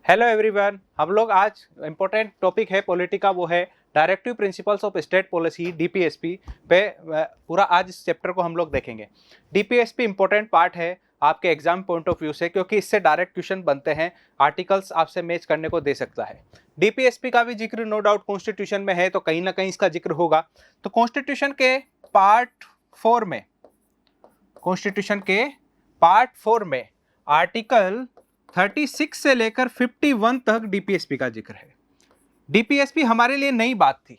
Hello everyone, हम लोग आज इम्पोर्टेंट टॉपिक है पॉलिटिका, वो है directive principles of state policy DPSP पे पूरा आज इस चैप्टर को हम लोग देखेंगे। डीपीएसपी इम्पोर्टेंट पार्ट है आपके एग्जाम पॉइंट ऑफ व्यू से, क्योंकि इससे डायरेक्ट क्वेश्चन बनते हैं, आर्टिकल्स आपसे मैच करने को दे सकता है। डीपीएसपी का भी जिक्र नो डाउट कॉन्स्टिट्यूशन में है, तो कहीं ना कहीं इसका जिक्र होगा। तो कॉन्स्टिट्यूशन के पार्ट 4 में, कॉन्स्टिट्यूशन के पार्ट 4 में आर्टिकल 36 से लेकर 51 तक डीपीएसपी का जिक्र है। डीपीएसपी हमारे लिए नई बात थी।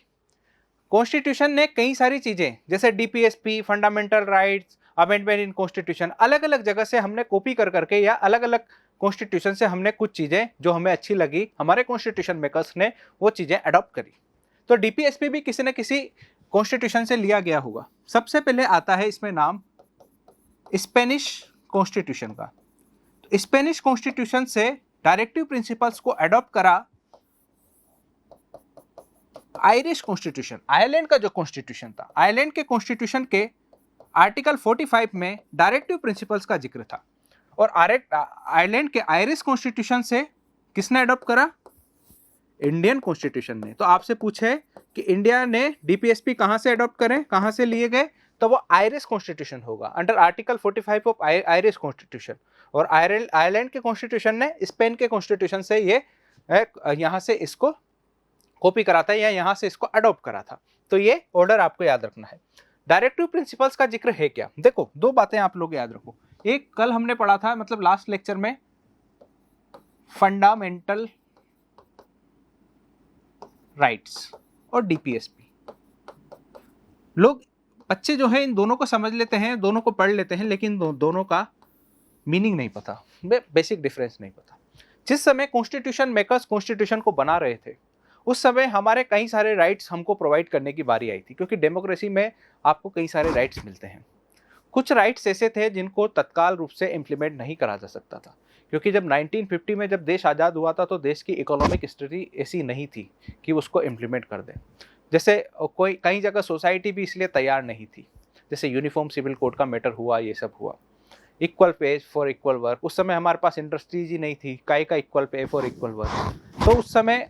कॉन्स्टिट्यूशन ने कई सारी चीजें जैसे DPSP, fundamental rights, amendment in constitution, अलग अलग जगह से हमने कॉपी कर करके या अलग अलग कॉन्स्टिट्यूशन से हमने कुछ चीजें जो हमें अच्छी लगी, हमारे कॉन्स्टिट्यूशन मेकर्स ने वो चीजें अडॉप्ट करी। तो डीपीएसपी भी किसी न किसी कॉन्स्टिट्यूशन से लिया गया होगा। सबसे पहले आता है इसमें नाम स्पेनिश कॉन्स्टिट्यूशन का। तो स्पेनिश कॉन्स्टिट्यूशन से डायरेक्टिव प्रिंसिपल्स को अडॉप्ट करा आयरिश कॉन्स्टिट्यूशन, आयरलैंड का जो कॉन्स्टिट्यूशन था। आयरलैंड के कॉन्स्टिट्यूशन के आर्टिकल 45 में डायरेक्टिव प्रिंसिपल्स का जिक्र था। और आयरलैंड के आयरिश कॉन्स्टिट्यूशन से किसने अडॉप्ट करा? इंडियन कॉन्स्टिट्यूशन ने। तो आपसे पूछे कि इंडिया ने डीपीएसपी कहां से अडॉप्ट करें, कहां से लिए गए, तो वो आयरिश कॉन्स्टिट्यूशन होगा, under article 45 of Irish constitution. और आयरलैंड के कॉन्स्टिट्यूशन ने स्पेन के कॉन्स्टिट्यूशन से ये यहां से इसको कॉपी करा था या यहां से इसको अडॉप्ट करा था। तो ये ऑर्डर आपको याद रखना है। डायरेक्टिव प्रिंसिपल्स का जिक्र है क्या? देखो, दो बातें आप लोग याद रखो। एक कल हमने पढ़ा था, मतलब लास्ट लेक्चर में, फंडामेंटल राइट्स और डीपीएसपी। लोग, बच्चे जो है, इन दोनों को समझ लेते हैं, दोनों को पढ़ लेते हैं, लेकिन दोनों का मीनिंग नहीं पता, बेसिक डिफरेंस नहीं पता। जिस समय कॉन्स्टिट्यूशन मेकर्स कॉन्स्टिट्यूशन को बना रहे थे, उस समय हमारे कई सारे राइट्स हमको प्रोवाइड करने की बारी आई थी, क्योंकि डेमोक्रेसी में आपको कई सारे राइट्स मिलते हैं। कुछ राइट्स ऐसे थे जिनको तत्काल रूप से इम्प्लीमेंट नहीं करा जा सकता था, क्योंकि जब 1950 में जब देश आज़ाद हुआ था, तो देश की इकोनॉमिक स्थिति ऐसी नहीं थी कि उसको इम्प्लीमेंट कर दें। जैसे कोई कई जगह सोसाइटी भी इसलिए तैयार नहीं थी, जैसे यूनिफॉर्म सिविल कोड का मैटर हुआ, ये सब हुआ। Equal pay for equal work, उस समय हमारे पास इंडस्ट्रीज ही नहीं थी, काय का equal pay for equal work. तो उस समय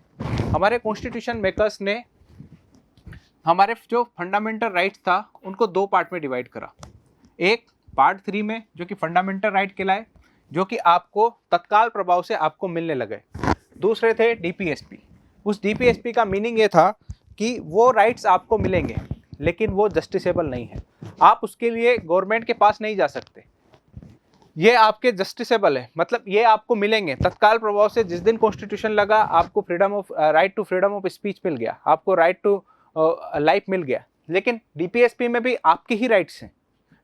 हमारे कॉन्स्टिट्यूशन मेकर्स ने हमारे जो फंडामेंटल राइट्स था उनको दो पार्ट में डिवाइड करा। एक पार्ट 3 में जो कि फंडामेंटल राइट कहलाए, जो कि आपको तत्काल प्रभाव से आपको मिलने लगे। दूसरे थे डीपीएसपी। उस डीपीएसपी का मीनिंग ये था कि वो राइट्स आपको मिलेंगे, लेकिन वो जस्टिसेबल नहीं है। आप उसके लिए गवर्नमेंट के पास नहीं जा सकते। ये आपके जस्टिसेबल है, मतलब ये आपको मिलेंगे तत्काल प्रभाव से। जिस दिन कॉन्स्टिट्यूशन लगा, आपको freedom of right to freedom of speech मिल गया, आपको राइट टू लाइफ मिल गया। लेकिन डीपीएसपी में भी आपकी ही राइट्स हैं,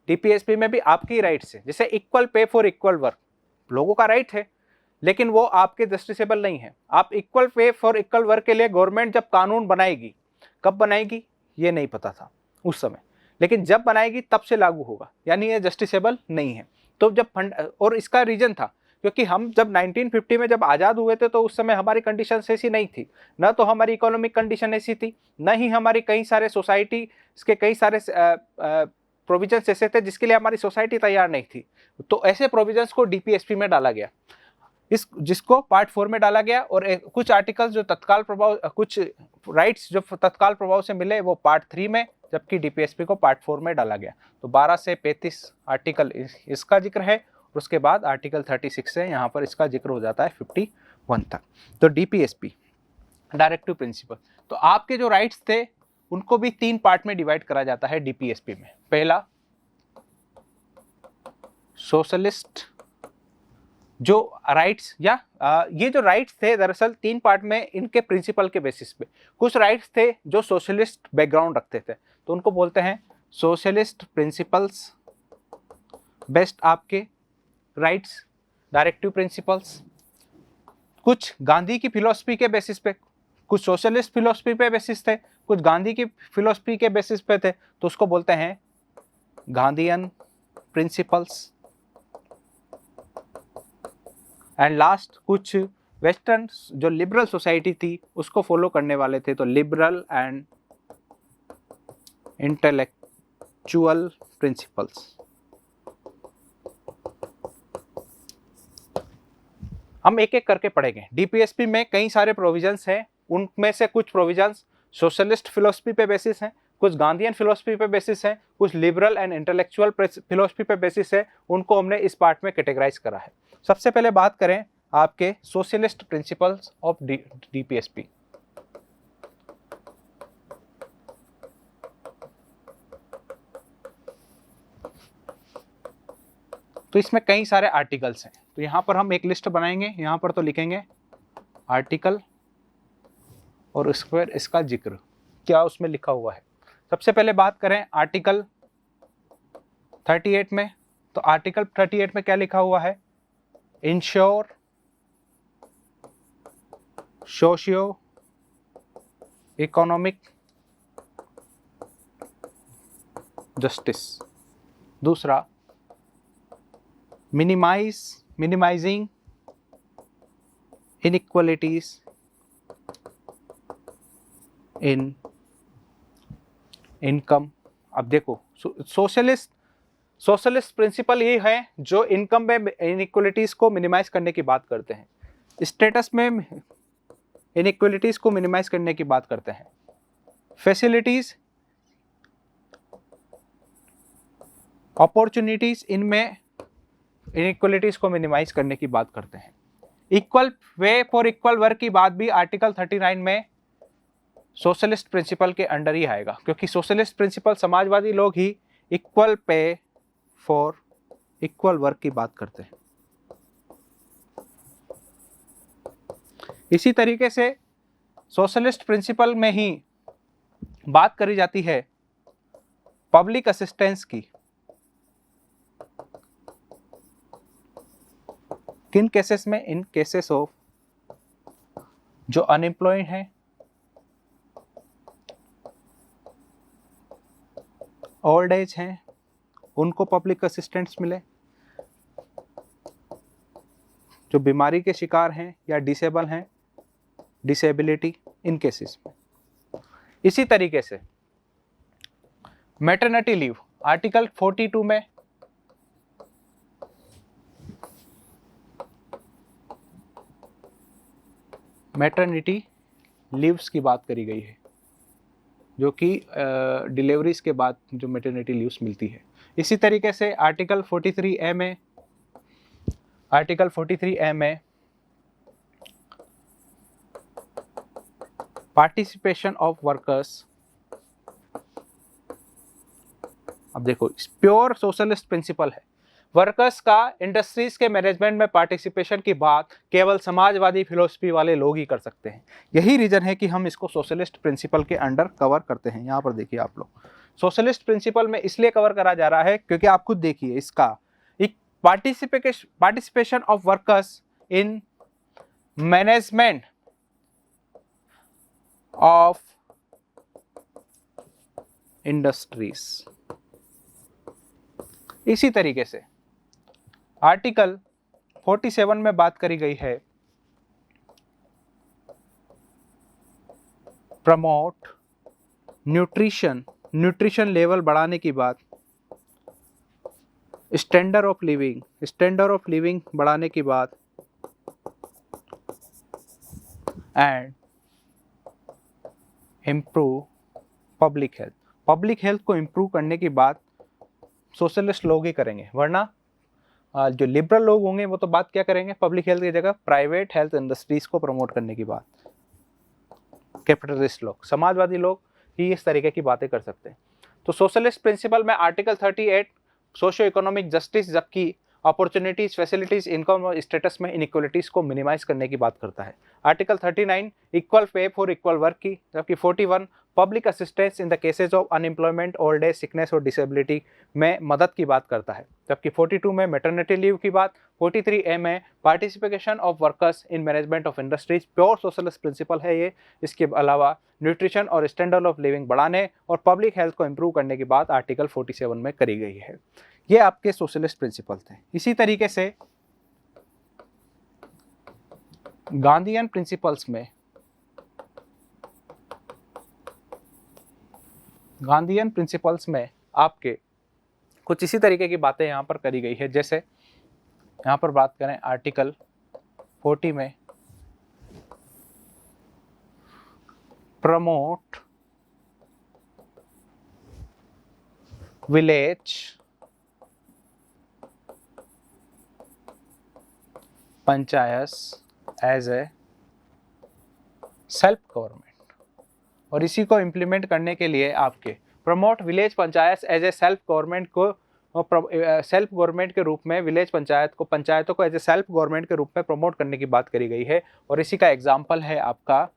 डीपीएसपी में भी आपकी ही राइट्स हैं। जैसे equal pay for equal work लोगों का राइट है, लेकिन वो आपके जस्टिसेबल नहीं है। आप equal pay for equal work के लिए गवर्नमेंट जब कानून बनाएगी, कब बनाएगी ये नहीं पता था उस समय, लेकिन जब बनाएगी तब से लागू होगा, यानी ये जस्टिसेबल नहीं है। तो जब फंड, और इसका रीजन था क्योंकि हम जब 1950 में जब आज़ाद हुए थे, तो उस समय हमारी कंडीशन ऐसी नहीं थी, न तो हमारी इकोनॉमिक कंडीशन ऐसी थी, न ही हमारी कई सारे सोसाइटी के कई सारे प्रोविजंस ऐसे थे जिसके लिए हमारी सोसाइटी तैयार नहीं थी। तो ऐसे प्रोविजंस को डीपीएसपी में डाला गया, जिसको पार्ट 4 में डाला गया। और कुछ आर्टिकल्स जो तत्काल प्रभाव, कुछ राइट्स जो तत्काल प्रभाव से मिले, वो पार्ट 3 में, जबकि डीपीएसपी को पार्ट 4 में डाला गया। तो 12 से 35 आर्टिकल इसका जिक्र है, और उसके बाद आर्टिकल 36 से यहाँ पर इसका जिक्र हो जाता है 51 तक। तो डीपीएसपी डायरेक्टिव प्रिंसिपल। तो आपके जो राइट्स थे उनको भी 3 पार्ट में डिवाइड करा जाता है डीपीएसपी में। पहला, सोशलिस्ट जो राइट्स, या ये जो राइट्स थे दरअसल 3 पार्ट में, इनके प्रिंसिपल के बेसिस पे। कुछ राइट्स थे जो सोशलिस्ट बैकग्राउंड रखते थे, तो उनको बोलते हैं सोशलिस्ट प्रिंसिपल्स बेस्ड आपके राइट्स, डायरेक्टिव प्रिंसिपल्स। कुछ गांधी की फिलॉसफी के बेसिस पे, कुछ सोशलिस्ट फिलॉसफी पे बेसिस थे, कुछ गांधी की फिलॉसफी के बेसिस पे थे, तो उसको बोलते हैं गांधीयन प्रिंसिपल्स। एंड लास्ट, कुछ वेस्टर्न जो लिबरल सोसाइटी थी उसको फॉलो करने वाले थे, तो लिबरल एंड इंटेलेक्चुअल प्रिंसिपल्स। हम एक एक करके पढ़ेंगे। डीपीएसपी में कई सारे प्रोविजंस हैं, उनमें से कुछ प्रोविजंस सोशलिस्ट फिलोसफी पे बेसिस हैं, कुछ गांधीयन फिलोसफी पे बेसिस है, कुछ लिबरल एंड इंटेलेक्चुअल फिलोसफी पे बेसिस है। उनको हमने इस पार्ट में कैटेगराइज करा है। सबसे पहले बात करें आपके सोशलिस्ट प्रिंसिपल्स ऑफ डीपीएसपी। तो इसमें कई सारे आर्टिकल्स हैं, तो यहां पर हम एक लिस्ट बनाएंगे। यहां पर तो लिखेंगे आर्टिकल और उस पर इसका जिक्र क्या उसमें लिखा हुआ है। सबसे पहले बात करें आर्टिकल 38 में, तो आर्टिकल 38 में क्या लिखा हुआ है? Ensure socio economic justice. दूसरा, मिनिमाइजिंग इनइक्वालिटीज इन इनकम। अब देखो, सोशलिस्ट प्रिंसिपल ये है जो इनकम में इनइक्वालिटीज को मिनिमाइज करने की बात करते हैं, स्टेटस में इनइक्वालिटीज को मिनिमाइज करने की बात करते हैं, फैसिलिटीज अपॉर्चुनिटीज इनमें इनइक्वालिटीज को मिनिमाइज करने की बात करते हैं। Equal way for equal work की बात भी आर्टिकल 39 में सोशलिस्ट प्रिंसिपल के अंडर ही आएगा, क्योंकि सोशलिस्ट प्रिंसिपल समाजवादी लोग ही equal pay for equal work की बात करते हैं। इसी तरीके से सोशलिस्ट प्रिंसिपल में ही बात करी जाती है पब्लिक असिस्टेंस की। किन केसेस में? इन केसेस ऑफ जो अनएम्प्लॉयड हैं, ओल्ड एज हैं, उनको पब्लिक असिस्टेंस मिले, जो बीमारी के शिकार हैं या डिसेबल हैं, डिसेबिलिटी, इन केसेस में। इसी तरीके से मैटरनिटी लीव आर्टिकल 42 में मैटरनिटी लीव्स की बात करी गई है, जो कि डिलीवरीज के बाद जो मैटरनिटी लीव्स मिलती है। इसी तरीके से आर्टिकल 43A में पार्टिसिपेशन ऑफ वर्कर्स। अब देखो, प्योर सोशलिस्ट प्रिंसिपल है, वर्कर्स का इंडस्ट्रीज के मैनेजमेंट में पार्टिसिपेशन की बात केवल समाजवादी फिलोसफी वाले लोग ही कर सकते हैं। यही रीजन है कि हम इसको सोशलिस्ट प्रिंसिपल के अंडर कवर करते हैं। यहाँ पर देखिए आप लोग, सोशलिस्ट प्रिंसिपल में इसलिए कवर करा जा रहा है क्योंकि आप खुद देखिए इसका एक participation of workers in management of industries. इसी तरीके से आर्टिकल 47 में बात करी गई है प्रमोट न्यूट्रिशन लेवल बढ़ाने की बात, स्टैंडर्ड ऑफ लिविंग बढ़ाने की बात, एंड इम्प्रूव पब्लिक हेल्थ को इम्प्रूव करने की बात सोशलिस्ट लोग ही करेंगे, वरना जो लिबरल लोग होंगे वो तो बात क्या करेंगे? पब्लिक हेल्थ की जगह प्राइवेट हेल्थ इंडस्ट्रीज को प्रमोट करने की बात। कैपिटलिस्ट लोग, समाजवादी लोग ही इस तरीके की बातें कर सकते हैं। तो सोशलिस्ट प्रिंसिपल में आर्टिकल 38 सोशियो इकोनॉमिक जस्टिस, जबकि अपॉर्चुनिटीज, फैसिलिटीज, इनकम और स्टेटस में इनइक्वालिटीज को मिनिमाइज करने की बात करता है। Article 39 equal pay for equal work की, जबकि 41 public assistance in the cases of unemployment, old age, sickness और डिसेबिलिटी में मदद की बात करता है, जबकि 42 में मैटरनिटी लीव की बात, 43A में participation of workers in management of industries, pure socialist principle है ये। इसके अलावा न्यूट्रिशन और स्टैंडर्ड ऑफ लिविंग बढ़ाने और पब्लिक हेल्थ को इम्प्रूव करने की बात आर्टिकल 47 में करी गई है। ये आपके सोशलिस्ट प्रिंसिपल थे। इसी तरीके से गांधीयन प्रिंसिपल्स में आपके कुछ इसी तरीके की बातें यहाँ पर करी गई है। जैसे यहाँ पर बात करें आर्टिकल 40 में promote village panchayat as a self government, और इसी को इम्प्लीमेंट करने के लिए आपके promote village panchayat as a self government को सेल्फ गवर्नमेंट के रूप में पंचायतों को एज ए सेल्फ गवर्नमेंट के रूप में प्रमोट करने की बात करी गई है। और इसी का एग्जाम्पल है आपका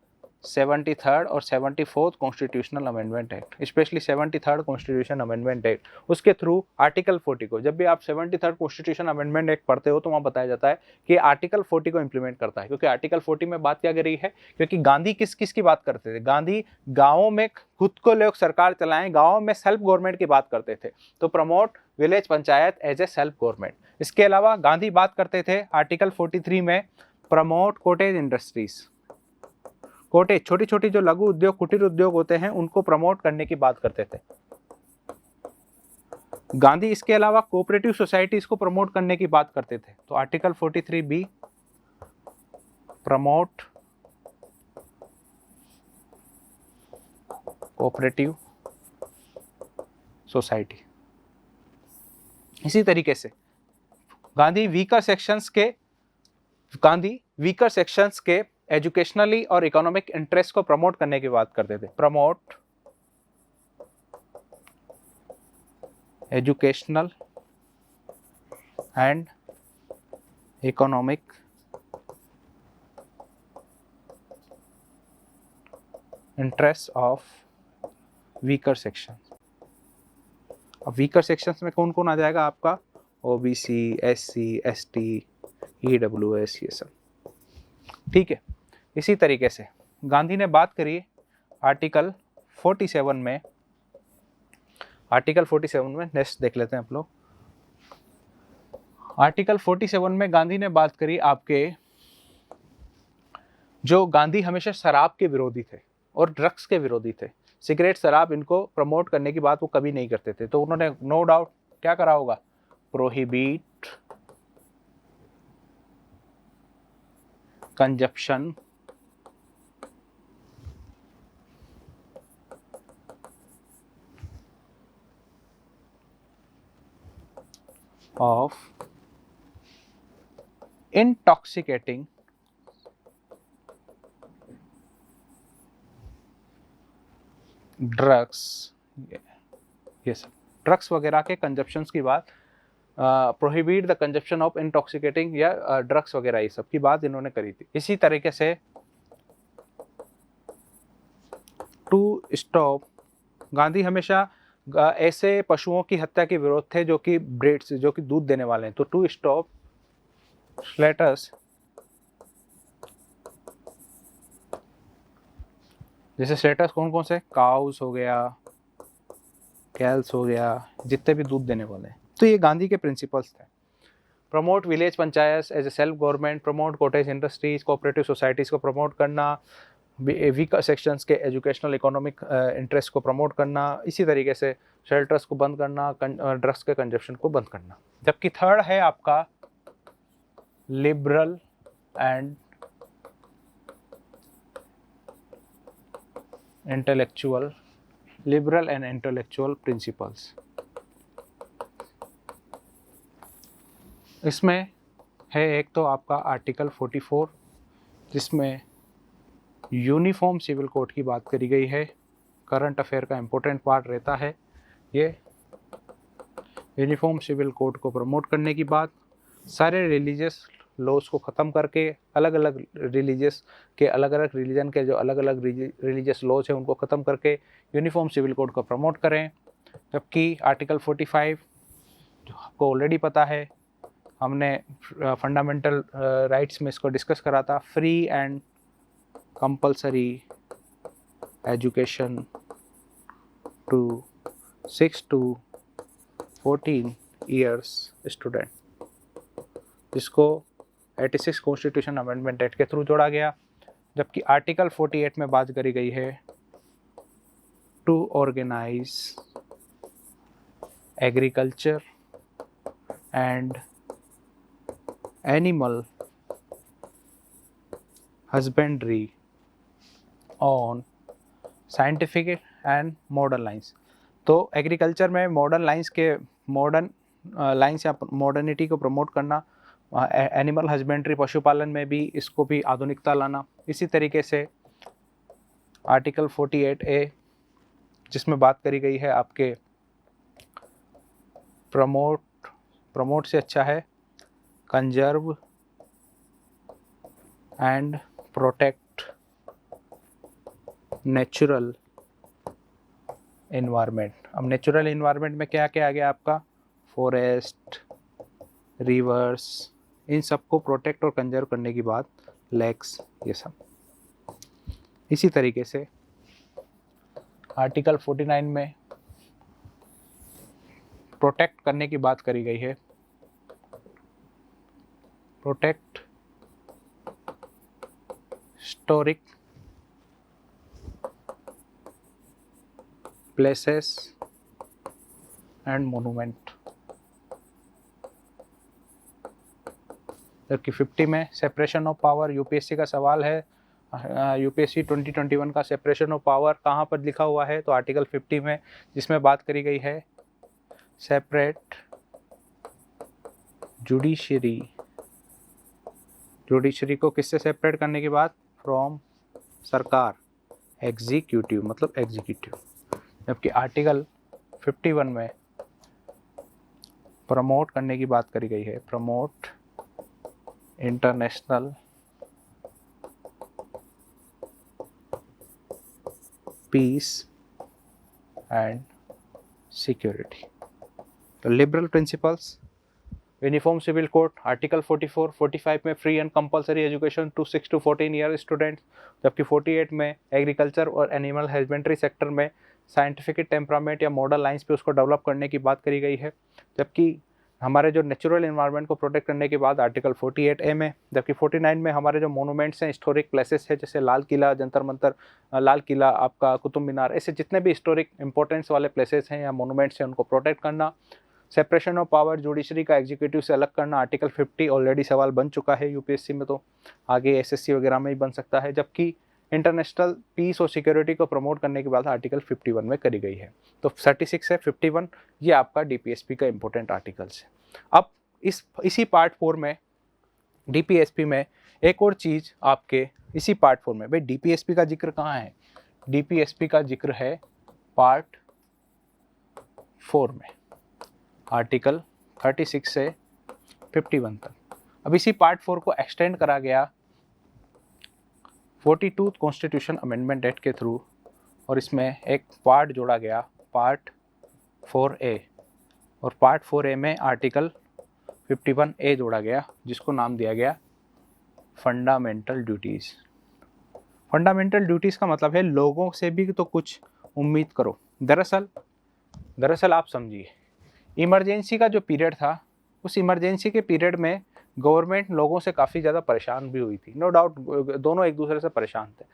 73rd और 74th constitutional amendment act, specially 73rd constitution amendment act. उसके थ्रू आर्टिकल 40 को, जब भी आप 73rd कॉन्स्टिट्यूशन अमेंडमेंट एक्ट पढ़ते हो तो वहाँ बताया जाता है कि आर्टिकल 40 को इंप्लीमेंट करता है। क्योंकि आर्टिकल 40 में बात क्या करी है, क्योंकि गांधी किस किस की बात करते थे, गांधी गाँवों में खुद को लोग सरकार चलाएं, गाँवों में सेल्फ गवर्नमेंट की बात करते थे, तो promote village panchayat as a self government. इसके अलावा गांधी बात करते थे आर्टिकल 43 में प्रमोट कॉटेज इंडस्ट्रीज, कॉटेज छोटी छोटी जो लघु उद्योग कुटीर उद्योग होते हैं उनको प्रमोट करने की बात करते थे गांधी। इसके अलावा कोऑपरेटिव सोसाइटीज को प्रमोट करने की बात करते थे, तो article 43B promote cooperative society. इसी तरीके से गांधी वीकर सेक्शंस के एजुकेशनली और इकोनॉमिक इंटरेस्ट को प्रमोट करने की बात करते थे, promote educational and economic interest of weaker section. अब वीकर सेक्शंस में कौन कौन आ जाएगा आपका, ओबीसी, एससी, एसटी, ईडब्ल्यूएस, ये सब, ठीक है। इसी तरीके से गांधी ने बात करी आर्टिकल 47 में, आर्टिकल 47 में नेक्स्ट देख लेते हैं आप लोग। आर्टिकल 47 में गांधी ने बात करी आपके, जो गांधी हमेशा शराब के विरोधी थे और ड्रग्स के विरोधी थे, सिगरेट शराब इनको प्रमोट करने की बात वो कभी नहीं करते थे, तो उन्होंने नो डाउट क्या करा होगा, prohibit consumption of intoxicating drugs, ये सब ड्रग्स वगैरह के कंजप्शंस की बात, prohibit the consumption of intoxicating या ड्रग्स वगैरह ये सब की बात इन्होंने करी थी। इसी तरीके से टू स्टॉप, गांधी हमेशा ऐसे पशुओं की हत्या के विरोध थे जो कि ब्रीड्स, जो कि दूध देने वाले हैं, तो टू स्टॉप स्लेटर्स, जैसे स्लेटर्स कौन कौन से, काउस हो गया, कैल्स हो गया, जितने भी दूध देने वाले हैं, तो ये गांधी के प्रिंसिपल्स थे। Promote village panchayat as a self government, promote cottage industries, cooperative societies को प्रमोट करना, वीकर सेक्शंस के एजुकेशनल इकोनॉमिक इंटरेस्ट को प्रमोट करना, इसी तरीके से शेल्टर्स को बंद करना, ड्रग्स के कंजप्शन को बंद करना। जबकि थर्ड है आपका लिबरल एंड इंटेलेक्चुअल प्रिंसिपल्स। इसमें है एक तो आपका आर्टिकल 44 जिसमें यूनिफॉर्म सिविल कोड की बात करी गई है, करंट अफेयर का इम्पोर्टेंट पार्ट रहता है ये। यूनिफॉर्म सिविल कोड को प्रमोट करने की बात, सारे रिलीजियस लॉज को ख़त्म करके अलग अलग रिलीजन के जो अलग अलग रिलीजियस लॉज हैं उनको ख़त्म करके यूनिफॉर्म सिविल कोड को प्रमोट करें। जबकि आर्टिकल 45 जो आपको ऑलरेडी पता है, हमने फंडामेंटल राइट्स में इसको डिस्कस करा था, free and compulsory education to 6 to 14 years student, जिसको 86 कॉन्स्टिट्यूशन अमेंडमेंट एक्ट के थ्रू जोड़ा गया। जबकि आर्टिकल 48 में बात करी गई है to organise agriculture and animal husbandry on scientific and modern lines. तो एग्रीकल्चर में मॉडर्न लाइंस या मॉडर्निटी को प्रमोट करना, एनिमल हस्बेंड्री पशुपालन में भी इसको भी आधुनिकता लाना। इसी तरीके से आर्टिकल 48A जिसमें बात करी गई है आपके प्रमोट से अच्छा है conserve and protect natural environment. अब नेचुरल एनवायरनमेंट में क्या क्या आ गया आपका, फॉरेस्ट, रिवर्स, इन सबको प्रोटेक्ट और कंजर्व करने की बात, लेक्स, ये सब। इसी तरीके से आर्टिकल 49 में प्रोटेक्ट करने की बात करी गई है, protect historic places and monument. जबकि 50 में सेपरेशन ऑफ पावर, यूपीएससी का सवाल है, यूपीएससी 2021 का सेपरेशन ऑफ पावर कहाँ पर लिखा हुआ है, तो आर्टिकल 50 में, जिसमें बात करी गई है सेपरेट जुडिशरी को किससे सेपरेट करने की बात, फ्रॉम सरकार, एग्जीक्यूटिव मतलब एग्जीक्यूटिव। जबकि आर्टिकल 51 में प्रमोट करने की बात करी गई है, promote international peace and security. तो liberal principles, uniform civil code, article 44, 45 में free and compulsory education to 6 to 14 year students. जबकि 48 में एग्रीकल्चर और एनिमल हस्बेंड्री सेक्टर में साइंटिफिक टेम्परामेंट या मॉडल लाइंस पे उसको डेवलप करने की बात करी गई है। जबकि हमारे जो नेचुरल एनवायरनमेंट को प्रोटेक्ट करने के बाद आर्टिकल 48A में। जबकि 49 में हमारे जो मोनूमेंट्स हैं, हिस्टोरिक प्लेसेस है, जैसे लाल किला, जंतर मंतर, लाल किला, आपका कुतुब मीनार, ऐसे जितने भी हिस्टोरिक इंपॉर्टेंस वाले प्लेसेस हैं या मोनूमेंट्स हैं उनको प्रोटेक्ट करना। सेपरेशन ऑफ पावर, जुडिशरी का एग्जीक्यूटिव से अलग करना, आर्टिकल 50 ऑलरेडी सवाल बन चुका है यूपीएससी में, तो आगे एसएससी वगैरह में ही बन सकता है। जबकि इंटरनेशनल पीस और सिक्योरिटी को प्रमोट करने की बात आर्टिकल 51 में करी गई है। तो 36 है 51, ये आपका डीपीएसपी का इंपॉर्टेंट आर्टिकल्स है। अब इसी पार्ट 4 में डीपीएसपी में एक और चीज़ आपके इसी पार्ट 4 में, भाई डीपीएसपी का जिक्र कहाँ है, डीपीएसपी का जिक्र है पार्ट 4 में, आर्टिकल 36 से 51 तक। अब इसी पार्ट 4 को एक्सटेंड करा गया 42 कॉन्स्टिट्यूशन अमेंडमेंट एक्ट के थ्रू, और इसमें एक पार्ट जोड़ा गया पार्ट 4A, और पार्ट 4A में आर्टिकल 51A जोड़ा गया, जिसको नाम दिया गया फंडामेंटल ड्यूटीज़। फंडामेंटल ड्यूटीज़ का मतलब है लोगों से भी तो कुछ उम्मीद करो। दरअसल आप समझिए, इमरजेंसी का जो पीरियड था, उस इमरजेंसी के पीरियड में गवर्नमेंट लोगों से काफ़ी ज़्यादा परेशान भी हुई थी, नो डाउट, दोनों एक दूसरे से परेशान थे।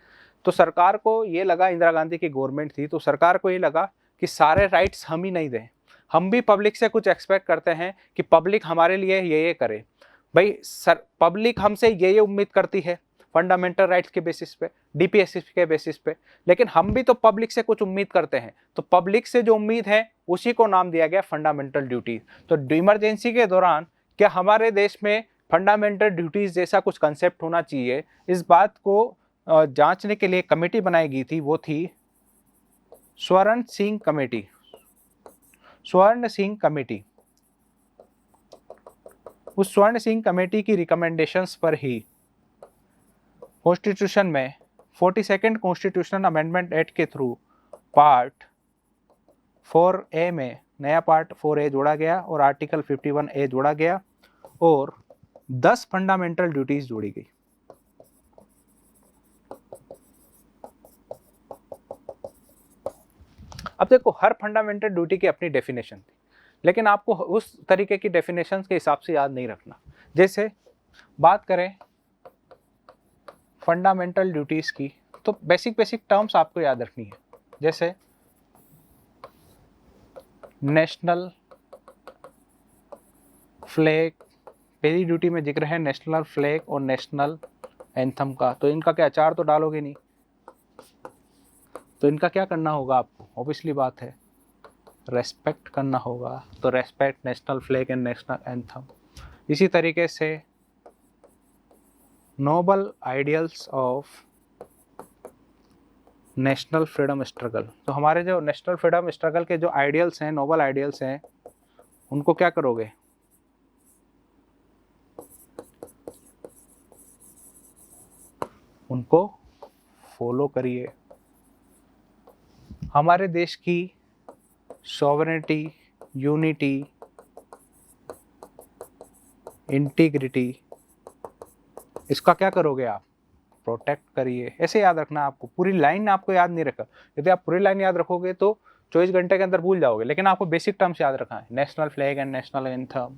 तो सरकार को ये लगा, इंदिरा गांधी की गवर्नमेंट थी, तो सरकार को ये लगा कि सारे राइट्स हम ही नहीं दें, हम भी पब्लिक से कुछ एक्सपेक्ट करते हैं कि पब्लिक हमारे लिए ये करे। भाई पब्लिक हमसे ये उम्मीद करती है फंडामेंटल राइट्स के बेसिस पे, डीपीएसपी के बेसिस पे, लेकिन हम भी तो पब्लिक से कुछ उम्मीद करते हैं। तो पब्लिक से जो उम्मीद है उसी को नाम दिया गया फंडामेंटल ड्यूटी। तो इमरजेंसी के दौरान क्या हमारे देश में फंडामेंटल ड्यूटीज जैसा कुछ कंसेप्ट होना चाहिए, इस बात को जांचने के लिए कमेटी बनाई गई थी, वो थी स्वर्ण सिंह कमेटी। उस स्वर्ण सिंह कमेटी की रिकमेंडेशंस पर ही कॉन्स्टिट्यूशन में 42nd कॉन्स्टिट्यूशनल अमेंडमेंट एक्ट के थ्रू पार्ट 4A में नया पार्ट 4A जोड़ा गया और आर्टिकल 51A जोड़ा गया और 10 फंडामेंटल ड्यूटीज जोड़ी गई। अब देखो, हर फंडामेंटल ड्यूटी की अपनी डेफिनेशन थी, लेकिन आपको उस तरीके की डेफिनेशन के हिसाब से याद नहीं रखना। जैसे बात करें फंडामेंटल ड्यूटीज की, तो बेसिक टर्म्स आपको याद रखनी है। जैसे नेशनल फ्लैग, पहली ड्यूटी में जिक्र है नेशनल फ्लैग और नेशनल एंथम का, तो इनका क्या चार तो डालोगे नहीं, तो इनका क्या करना होगा आपको, ऑब्वियसली बात है रेस्पेक्ट करना होगा, तो respect national flag and national anthem. इसी तरीके से noble ideals of national freedom struggle, तो हमारे जो नेशनल फ्रीडम स्ट्रगल के जो आइडियल्स हैं, नोबल आइडियल्स हैं, उनको क्या करोगे, उनको फॉलो करिए। हमारे देश की सॉवरेनिटी, यूनिटी, इंटीग्रिटी, इसका क्या करोगे आप, प्रोटेक्ट करिए। ऐसे याद रखना आपको, पूरी लाइन आपको याद नहीं रखा, यदि आप पूरी लाइन याद रखोगे तो 24 घंटे के अंदर भूल जाओगे, लेकिन आपको बेसिक टर्म्स याद रखना है, national flag and national anthem,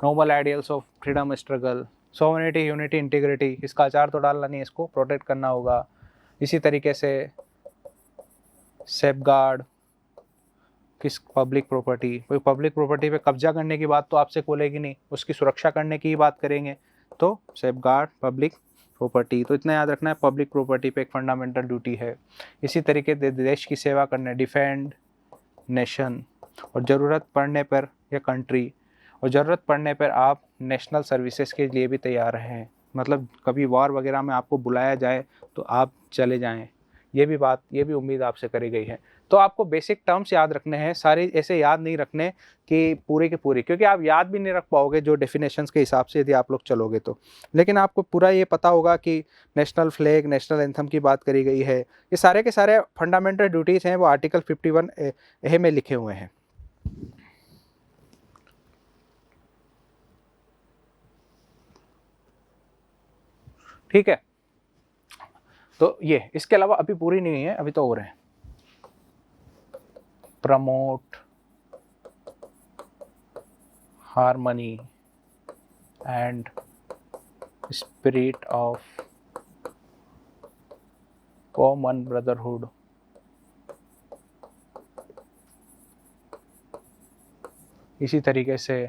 noble ideals of freedom struggle, sovereignty, unity, integrity, इसका आचार तो डालना नहीं, इसको प्रोटेक्ट करना होगा। इसी तरीके से सेफगार्ड किस पब्लिक प्रॉपर्टी, कोई पब्लिक प्रॉपर्टी पे कब्जा करने की बात तो आपसे बोलेगी नहीं, उसकी सुरक्षा करने की ही बात करेंगे, तो सेफगार्ड पब्लिक प्रॉपर्टी, तो इतना याद रखना है, पब्लिक प्रॉपर्टी पे एक फंडामेंटल ड्यूटी है। इसी तरीके से देश की सेवा करने, डिफेंड नेशन, और ज़रूरत पड़ने पर या कंट्री, और ज़रूरत पड़ने पर आप नेशनल सर्विसेज के लिए भी तैयार हैं, मतलब कभी वॉर वगैरह में आपको बुलाया जाए तो आप चले जाएं, ये भी उम्मीद आपसे करी गई है। तो आपको बेसिक टर्म्स याद रखने हैं, सारे ऐसे याद नहीं रखने कि पूरे के पूरे, क्योंकि आप याद भी नहीं रख पाओगे जो डेफिनेशंस के हिसाब से यदि आप लोग चलोगे तो, लेकिन आपको पूरा ये पता होगा कि नेशनल फ्लैग, नेशनल एंथम की बात करी गई है, ये सारे के सारे फंडामेंटल ड्यूटीज़ हैं, वो आर्टिकल 51 ए में लिखे हुए हैं। ठीक है, तो ये इसके अलावा अभी पूरी नहीं है, अभी तो और है। Promote harmony and spirit of common brotherhood, इसी तरीके से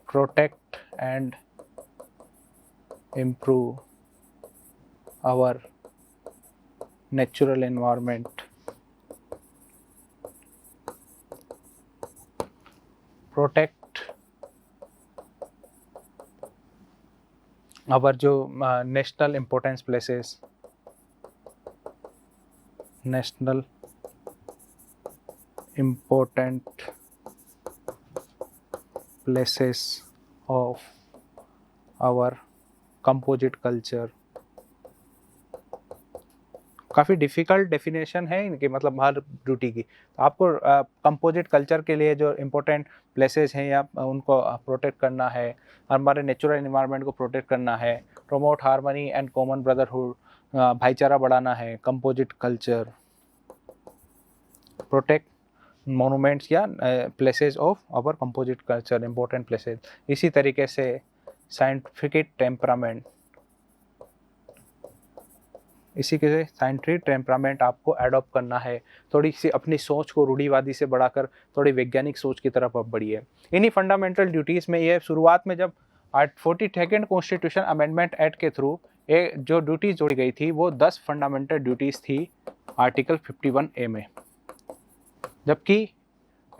protect and improve our natural environment, protect our जो national importance places, national important places of our composite culture. काफ़ी डिफ़िकल्ट डेफिनेशन है इनकी, मतलब हर ड्यूटी की, तो आपको कंपोजिट कल्चर के लिए जो इम्पोर्टेंट प्लेसेस हैं या उनको प्रोटेक्ट करना है, हमारे नेचुरल एनवायरनमेंट को प्रोटेक्ट करना है, promote harmony and common brotherhood, भाईचारा बढ़ाना है, कंपोजिट कल्चर, प्रोटेक्ट मोनूमेंट्स या places of our composite culture, important places. इसी तरीके से साइंटिफिक टेम्परामेंट, इसी के साइंटिफिक टेम्परामेंट आपको एडॉप्ट करना है, थोड़ी सी अपनी सोच को रूढ़िवादी से बढ़ाकर थोड़ी वैज्ञानिक सोच की तरफ अब बढ़िए। इन्हीं फंडामेंटल ड्यूटीज़ में ये शुरुआत में जब 42nd कॉन्स्टिट्यूशन अमेंडमेंट एक्ट के थ्रू जो ड्यूटीज़ जोड़ी गई थी वो 10 फंडामेंटल ड्यूटीज़ थी आर्टिकल 51A में, जबकि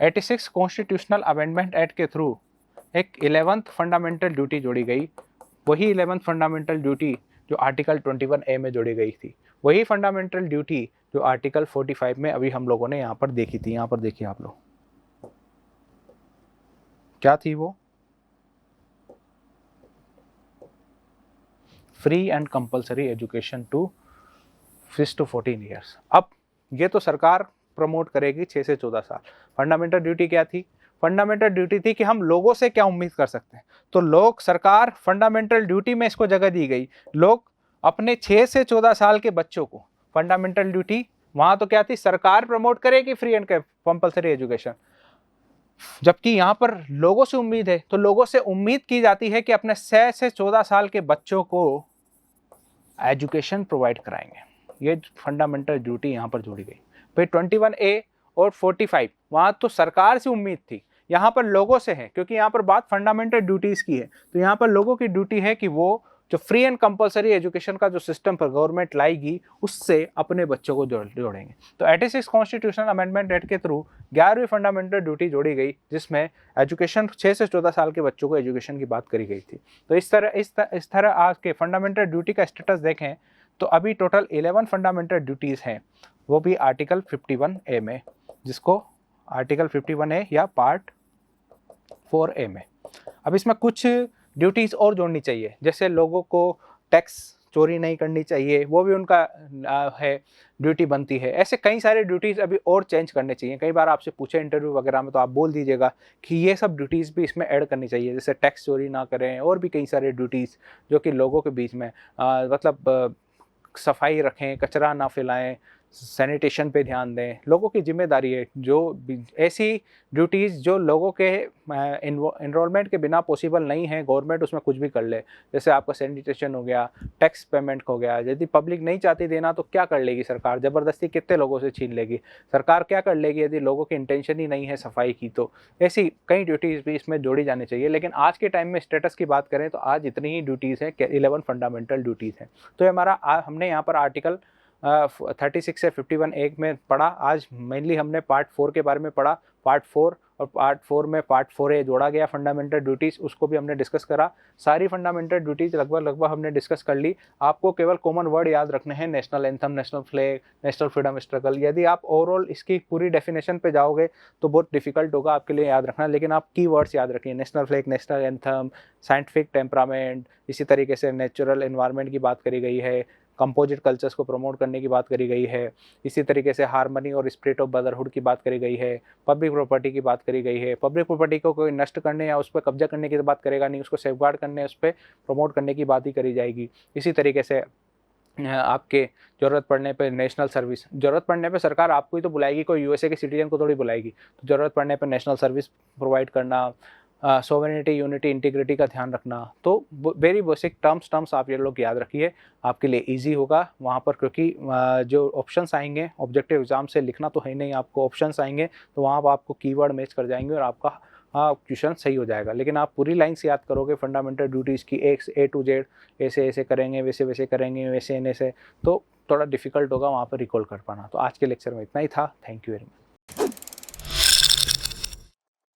86 कॉन्स्टिट्यूशनल अमेंडमेंट एक्ट के थ्रू एक 11th फंडामेंटल ड्यूटी जोड़ी गई, वही 11th फंडामेंटल ड्यूटी जो आर्टिकल 21A में जोड़ी गई थी, वही फंडामेंटल ड्यूटी जो आर्टिकल 45 में अभी हम लोगों ने यहाँ पर देखी थी। यहाँ पर देखिए आप लोग, क्या थी वो, free and compulsory education to 6 to 14 years. अब ये तो सरकार प्रमोट करेगी 6 से 14 साल। फंडामेंटल ड्यूटी क्या थी, फंडामेंटल ड्यूटी थी कि हम लोगों से क्या उम्मीद कर सकते हैं, तो लोग, सरकार फंडामेंटल ड्यूटी में इसको जगह दी गई, लोग अपने 6 से 14 साल के बच्चों को फंडामेंटल ड्यूटी, वहां तो क्या थी, सरकार प्रमोट करेगी फ्री एंड कंपलसरी एजुकेशन, जबकि यहाँ पर लोगों से उम्मीद है, तो लोगों से उम्मीद की जाती है कि अपने 6 से 14 साल के बच्चों को एजुकेशन प्रोवाइड कराएंगे। ये फंडामेंटल ड्यूटी यहाँ पर जोड़ी गई। फिर 21A और 45 वहाँ तो सरकार से उम्मीद थी, यहाँ पर लोगों से है, क्योंकि यहाँ पर बात फंडामेंटल ड्यूटीज़ की है, तो यहाँ पर लोगों की ड्यूटी है कि वो जो फ्री एंड कंपलसरी एजुकेशन का जो सिस्टम पर गवर्नमेंट लाएगी उससे अपने बच्चों को जोड़ेंगे। तो 86 कॉन्स्टिट्यूशनल अमेंडमेंट एक्ट के थ्रू 11वीं फंडामेंटल ड्यूटी जोड़ी गई, जिसमें एजुकेशन 6 से 14 साल के बच्चों को एजुकेशन की बात करी गई थी। तो इस तरह आज के फंडामेंटल ड्यूटी का स्टेटस देखें तो अभी टोटल 11 फंडामेंटल ड्यूटीज़ हैं, वो भी आर्टिकल 51A में, जिसको आर्टिकल 51A या पार्ट 4A में। अब इसमें कुछ ड्यूटीज़ और जोड़नी चाहिए, जैसे लोगों को टैक्स चोरी नहीं करनी चाहिए, वो भी उनका है ड्यूटी बनती है। ऐसे कई सारे ड्यूटीज़ अभी और चेंज करने चाहिए। कई बार आपसे पूछे इंटरव्यू वगैरह में तो आप बोल दीजिएगा कि ये सब ड्यूटीज़ भी इसमें ऐड करनी चाहिए, जैसे टैक्स चोरी ना करें, और भी कई सारे ड्यूटीज़ जो कि लोगों के बीच में मतलब सफाई रखें, कचरा ना फैलाएं, सैनिटेशन पे ध्यान दें, लोगों की जिम्मेदारी है। जो ऐसी ड्यूटीज़ जो लोगों के एनरोलमेंट के बिना पॉसिबल नहीं है, गवर्नमेंट उसमें कुछ भी कर ले, जैसे आपका सैनिटेशन हो गया, टैक्स पेमेंट हो गया। यदि पब्लिक नहीं चाहती देना तो क्या कर लेगी सरकार? ज़बरदस्ती कितने लोगों से छीन लेगी सरकार? क्या कर लेगी यदि लोगों की इंटेंशन ही नहीं है सफाई की? तो ऐसी कई ड्यूटीज़ भी इसमें जोड़ी जानी चाहिए। लेकिन आज के टाइम में स्टेटस की बात करें तो आज इतनी ही ड्यूटीज़ हैं, 11 फंडामेंटल ड्यूटीज़ हैं। तो हमारा हमने यहाँ पर आर्टिकल 36 से 51 में पढ़ा। आज मेनली हमने पार्ट 4 के बारे में पढ़ा। पार्ट 4 और पार्ट 4 में पार्ट 4A जोड़ा गया फंडामेंटल ड्यूटीज़, उसको भी हमने डिस्कस करा। सारी फंडामेंटल ड्यूटीज़ लगभग हमने डिस्कस कर ली। आपको केवल कॉमन वर्ड याद रखने हैं, national anthem, national flag, national freedom struggle. यदि आप ओवरऑल इसकी पूरी डेफिनेशन पे जाओगे तो बहुत डिफिकल्ट होगा आपके लिए याद रखना, लेकिन आप की वर्ड्स याद रखिए, national flag, national anthem, scientific temperament, इसी तरीके से नेचुरल एनवायरनमेंट की बात करी गई है, कंपोजिट कल्चर्स को प्रमोट करने की बात करी गई है, इसी तरीके से हार्मनी और स्पिरिट ऑफ ब्रदरहुड की बात करी गई है, पब्लिक प्रॉपर्टी की बात करी गई है। पब्लिक प्रॉपर्टी को कोई नष्ट करने या उस पर कब्जा करने की बात करेगा नहीं, उसको सेफगार्ड करने, उस पर प्रमोट करने की बात ही करी जाएगी। इसी तरीके से आपके ज़रूरत पड़ने पे नेशनल सर्विस, ज़रूरत पड़ने पे सरकार आपको ही तो बुलाएगी, कोई यूएसए के सिटीजन को थोड़ी बुलाएगी। तो ज़रूरत पड़ने पे नेशनल सर्विस प्रोवाइड करना, सोवरेनिटी, यूनिटी, इंटीग्रिटी का ध्यान रखना। तो वेरी बेसिक टर्म्स आप ये लोग याद रखिए, आपके लिए इजी होगा वहाँ पर, क्योंकि जो ऑप्शंस आएंगे ऑब्जेक्टिव एग्जाम से, लिखना तो है नहीं आपको, ऑप्शंस आएंगे तो वहाँ पर आपको कीवर्ड मैच कर जाएंगे और आपका क्वेश्चन सही हो जाएगा। लेकिन आप पूरी लाइन्स याद करोगे फंडामेंटल ड्यूटीज़ की, A to Z, ऐसे ऐसे करेंगे, वैसे वैसे करेंगे, वैसे ऐसे, तो थोड़ा डिफिकल्ट होगा वहाँ पर रिकॉल कर पाना। तो आज के लेक्चर में इतना ही था। Thank you very much.